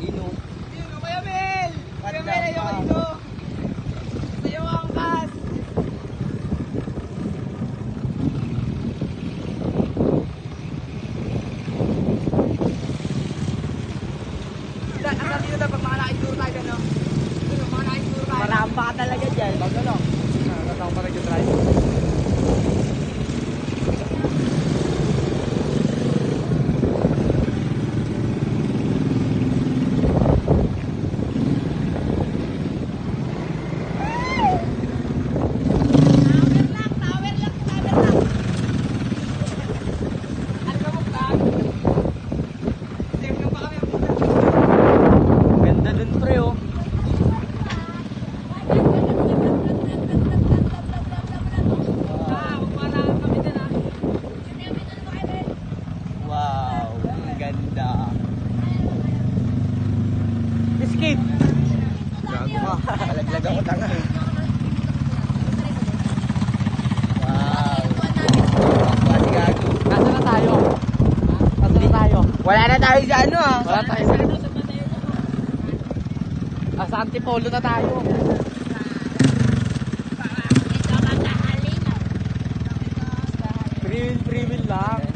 Ino. Ino, Kuya Mel! Kuya Mel, ayaw ko dito. Sa'yo ang angkas. Ang sabi nyo daw, pag mga nakituro tayo, no? Mga nakituro tayo. Maramba ka talaga dyan. Pag ano? Nakatang pa nag-drive. Ganda dun pre oh. Wow, ang ganda. Escape. Gago ka. Alaglag ako tanga. Wow. Pati gago. Nasa na tayo? Nasa na tayo? Wala na tayo sa ano ah. Wala tayo. Sa Antipolo na tayo. Free will lang.